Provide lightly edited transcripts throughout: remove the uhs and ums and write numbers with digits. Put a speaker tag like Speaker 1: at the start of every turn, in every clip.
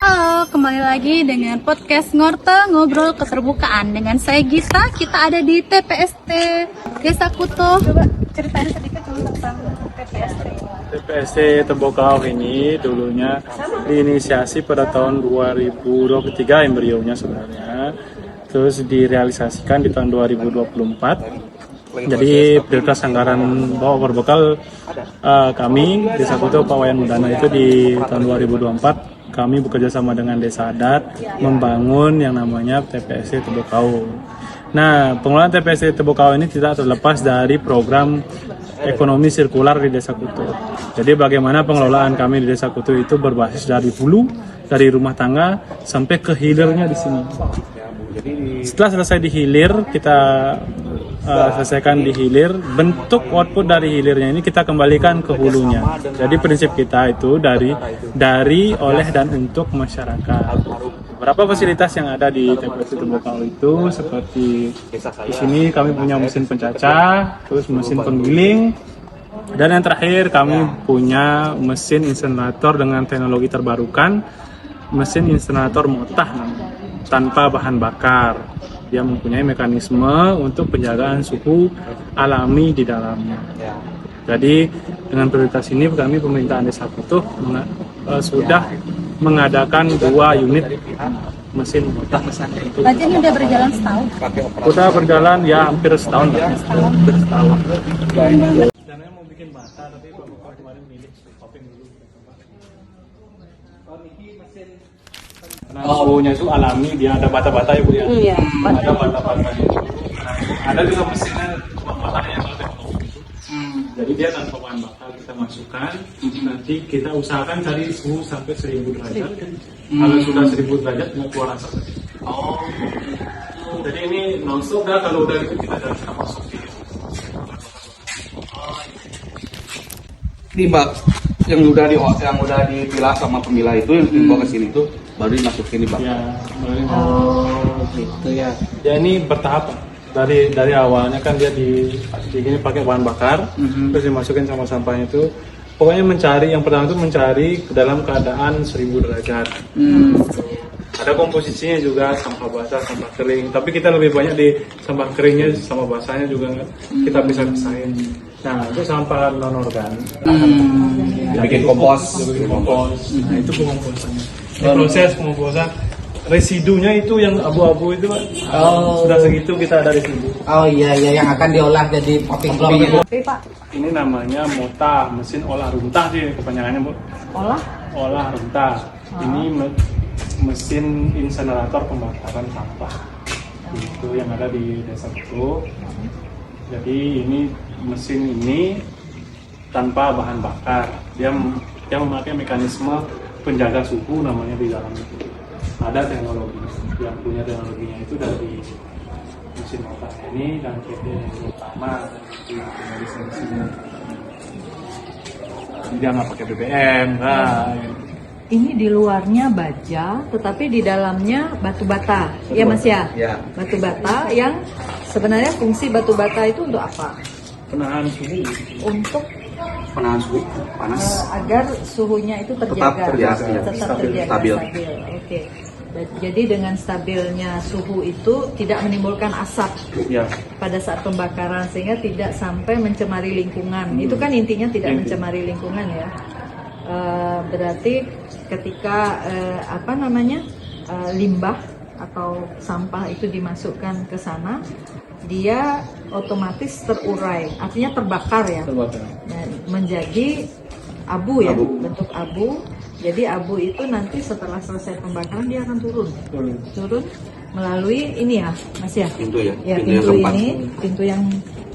Speaker 1: Halo, kembali lagi dengan podcast Ngorte Ngobrol Keterbukaan dengan saya Gita. Kita ada di TPST Desa Kuto. Coba ceritain sedikit tentang TPST.
Speaker 2: TPST Tembokau ini dulunya diinisiasi pada tahun 2023 embrionya sebenarnya. Terus direalisasikan di tahun 2024. Jadi prioritas anggaran bawa berbekal kami Desa Kuto Pawayan Mudana itu di tahun 2024 kami bekerja sama dengan Desa Adat membangun yang namanya TPST Tembokau. Nah, pengelolaan TPST Tembokau ini tidak terlepas dari program ekonomi sirkular di Desa Kuto. Jadi bagaimana pengelolaan kami di Desa Kuto itu berbasis dari hulu, dari rumah tangga sampai ke hilirnya di sini. Setelah selesai di hilir, kita selesaikan di hilir, bentuk output dari hilirnya ini kita kembalikan ke hulunya. Jadi prinsip kita itu dari oleh dan untuk masyarakat. Beberapa fasilitas yang ada di TPST Tembokau itu seperti di sini kami punya mesin pencacah, terus mesin penggiling, dan yang terakhir kami punya mesin insinerator dengan teknologi terbarukan, mesin insinerator motah tanpa bahan bakar. Dia mempunyai mekanisme untuk penjagaan suhu alami di dalamnya. Jadi dengan prioritas ini kami pemerintahan Desa Kuto sudah mengadakan 2 unit mesin motah.
Speaker 1: Berarti ini udah berjalan setahun?
Speaker 2: Udah berjalan ya hampir setahun. Hampir setahun. Dananya mau bikin bata tapi bapak kemarin milih topping dulu. Karena suhunya itu alami, dia ada bata-bata ya Bu ya.
Speaker 1: Iya.
Speaker 2: Ada bata-bata itu. Ada juga mesinnya bahan yang teknologi itu. Jadi dia tanpa bahan bakar kita masukkan. Nanti kita usahakan cari suhu sampai 1000 derajat. Kalau sudah 1000 derajat nggak keluar asap. Oh. Jadi ini non-stop dah, kalau udah itu kita bisa masuk di.
Speaker 3: Timbak yang udah dipilah sama pemilah itu yang dibawa ke sini tuh baru dimasukin di bak.
Speaker 2: Ya, gitu ya. Ya ini bertahap. Dari awalnya kan dia di sini pakai bahan bakar, terus dimasukin sama sampahnya itu. Pokoknya yang pertama itu mencari ke dalam keadaan 1000 derajat. Ada komposisinya juga sampah basah, sampah kering. Tapi kita lebih banyak di sampah keringnya sama basahnya juga kita bisa pisahin. Nah itu sampah non organik.
Speaker 3: Bikin kompos.
Speaker 2: Nah itu pengomposannya. Di proses pengomposan residunya itu yang abu-abu itu Pak. Sudah segitu kita ada residu.
Speaker 4: Oh iya yang akan diolah jadi popping block.
Speaker 1: Oke Pak,
Speaker 2: Ini namanya mota, mesin olah runtah sih kepanjangannya Bu. Olah runtah. Ini mesin insinerator pembakaran sampah. Itu yang ada di Desa Kuto. Jadi ini mesin ini tanpa bahan bakar. Dia memakai mekanisme penjaga suhu namanya di dalam itu. Ada teknologi yang punya teknologinya itu dari mesin motor ini dan PT yang utama di mesinnya. Dia nggak pakai BBM,
Speaker 5: Ini di luarnya baja, tetapi di dalamnya batu bata, ya Mas ya?
Speaker 3: Ya.
Speaker 5: Batu bata yang sebenarnya fungsi batu bata itu untuk apa?
Speaker 2: penahan suhu.
Speaker 5: Untuk
Speaker 3: Penahan suhu panas.
Speaker 5: agar suhunya itu terjaga,
Speaker 3: Tetap terjaga, stabil.
Speaker 5: Oke. Jadi dengan stabilnya suhu itu tidak menimbulkan asap
Speaker 2: Ya.
Speaker 5: pada saat pembakaran sehingga tidak sampai mencemari lingkungan. Itu kan intinya tidak mencemari lingkungan ya. Berarti ketika limbah atau sampah itu dimasukkan ke sana, dia otomatis terurai, artinya terbakar ya, dan menjadi abu ya, bentuk abu. Jadi abu itu nanti setelah selesai pembakaran dia akan turun melalui ini ya Mas ya,
Speaker 3: Pintu ya.
Speaker 5: ya
Speaker 3: Pintu yang keempat.
Speaker 5: pintu yang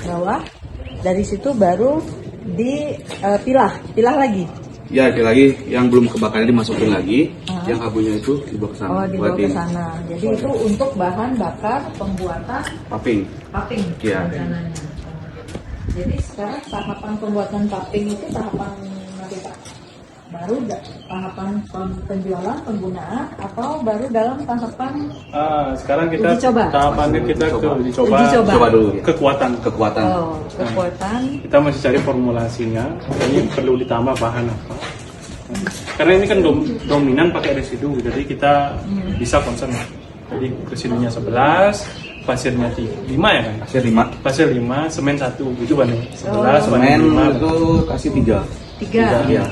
Speaker 5: bawah. Dari situ baru dipilah lagi.
Speaker 3: Ya, lagi yang belum kebakaran dimasukin lagi, yang abunya itu dibawa ke sana.
Speaker 5: Oh, dibawa ke
Speaker 3: buatin
Speaker 5: sana. Jadi itu untuk bahan bakar pembuatan
Speaker 3: Popping.
Speaker 5: paping
Speaker 3: Iya.
Speaker 5: rencananya. Jadi sekarang tahapan pembuatan paping itu tahapan nanti Pak? Baru tahapan penjualan, penggunaan, atau baru dalam tahapan
Speaker 2: Sekarang kita
Speaker 5: Uji coba.
Speaker 2: tahapannya kita ke uji coba.
Speaker 5: Uji coba.
Speaker 3: Coba dulu.
Speaker 2: Kekuatan.
Speaker 5: kekuatan?
Speaker 2: Kita masih cari formulasinya. Ini perlu ditambah bahan apa? Karena ini kan dominan pakai residu, jadi kita bisa concern. Jadi residunya 11, pasirnya 5 ya kan?
Speaker 3: Pasir 5.
Speaker 2: Pasir 5, semen 1, itu banding 11,
Speaker 3: Semen
Speaker 2: banding 5.
Speaker 3: itu kasih 3.
Speaker 5: 3.
Speaker 3: Iya.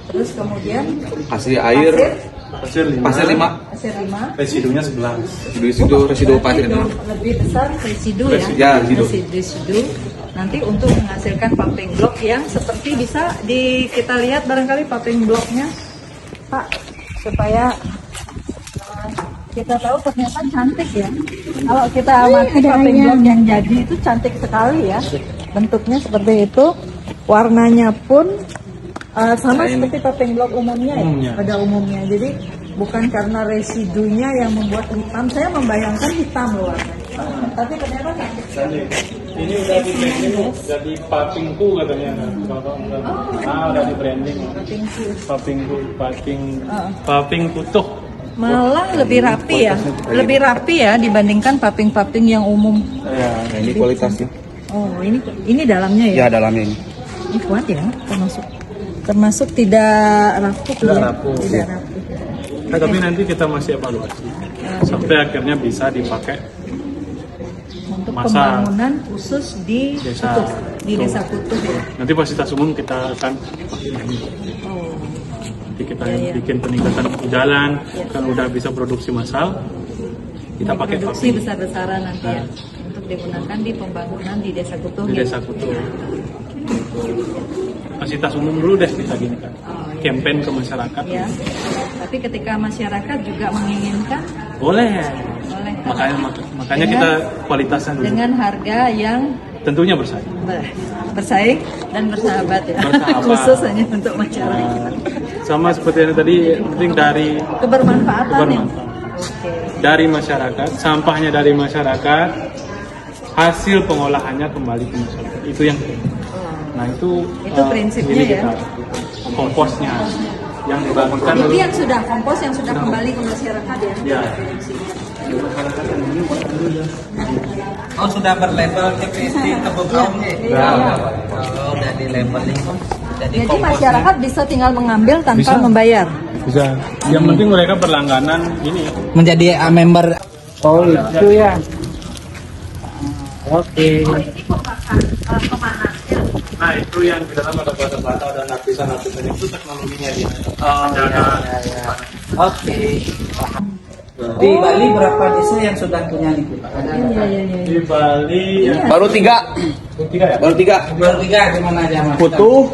Speaker 5: Terus kemudian
Speaker 3: Kasih air
Speaker 2: Pasir 5,
Speaker 3: pasir 5.
Speaker 5: pasir 5.
Speaker 2: residunya 11.
Speaker 3: Residu pasir itu.
Speaker 5: Lebih besar residu ya.
Speaker 3: Ya, residu.
Speaker 5: Residu. Nanti untuk menghasilkan pumping block yang seperti bisa kita lihat barangkali pumping blocknya, Pak, supaya kita tahu ternyata cantik ya. Kalau kita amati pumping block yang jadi itu cantik sekali ya. Bentuknya seperti itu, warnanya pun sama seperti pumping block umumnya ya, pada umumnya. Jadi bukan karena residunya yang membuat hitam. Saya membayangkan hitam loh warnanya. Tapi ternyata cantik sekali.
Speaker 2: Ini udah di branding, jadi papingku katanya. Udah di branding. Paping kutuh.
Speaker 5: Malah lebih rapi ya, lebih rapi ya dibandingkan paping-paping yang umum.
Speaker 3: Nah, ini kualitasnya.
Speaker 5: Oh, ini dalamnya ya?
Speaker 3: Ya, dalamnya ini.
Speaker 5: Ini kuat ya, termasuk tidak rapuh.
Speaker 2: Tidak
Speaker 5: ya?
Speaker 2: rapuh.
Speaker 5: Tidak rapuh.
Speaker 2: Nah, tapi nanti kita masih evaluasi sampai akhirnya bisa dipakai
Speaker 5: Untuk
Speaker 2: masa
Speaker 5: pembangunan khusus di
Speaker 2: desa
Speaker 5: Kutub, di desa Kutub ya.
Speaker 2: Nanti fasilitas umum kita akan
Speaker 5: Oh,
Speaker 2: nanti kita
Speaker 5: Ya.
Speaker 2: bikin peningkatan jalan kan udah bisa produksi massal, kita pakai
Speaker 5: produksi
Speaker 2: paping
Speaker 5: besar-besaran nanti ya, untuk digunakan di pembangunan di desa Kutub.
Speaker 2: di
Speaker 5: ya.
Speaker 2: desa Kutu. Fasilitas umum dulu deh kita gini kan, campaign ke masyarakat.
Speaker 5: Ya. Tapi ketika masyarakat juga menginginkan,
Speaker 2: Boleh.
Speaker 5: boleh.
Speaker 2: Makanya kita kualitasnya dulu.
Speaker 5: Dengan harga yang
Speaker 2: Tentunya bersaing.
Speaker 5: bersaing dan bersahabat ya.
Speaker 2: Bersahabat.
Speaker 5: Khusus hanya untuk masyarakat.
Speaker 2: Sama seperti yang tadi, penting dari
Speaker 5: Kebermanfaatan ya.
Speaker 2: kebermanfaatan.
Speaker 5: Oke.
Speaker 2: Dari masyarakat, sampahnya dari masyarakat, hasil pengolahannya kembali ke masyarakat. Itu yang penting. Nah itu
Speaker 5: prinsipnya
Speaker 2: ini
Speaker 5: ya.
Speaker 2: kita, komposnya yang dibangunkan
Speaker 5: Jadi
Speaker 2: dulu.
Speaker 5: yang sudah kompos yang sudah kembali ke masyarakat ya.
Speaker 2: Ya.
Speaker 4: Oh sudah berlabel CPST Tebuk Kaum ya?
Speaker 5: Iya.
Speaker 4: Oh udah di labeling. Jadi
Speaker 5: Jadi masyarakat bisa tinggal mengambil tanpa
Speaker 2: Bisa.
Speaker 5: membayar.
Speaker 2: Bisa. Yang penting mereka berlangganan ini.
Speaker 4: menjadi member. Oh itu ya. Oke.
Speaker 2: Nah itu yang di dalam ada bata-bata, ada lapisan-lapisan itu teknologinya dia.
Speaker 4: Oh iya. Oke. Di Bali berapa desa yang sudah punya itu?
Speaker 2: Di Bali
Speaker 3: Baru 3.
Speaker 2: tiga ya.
Speaker 3: Baru 3.
Speaker 4: Baru 3 di mana aja Mas?
Speaker 3: Kutuh,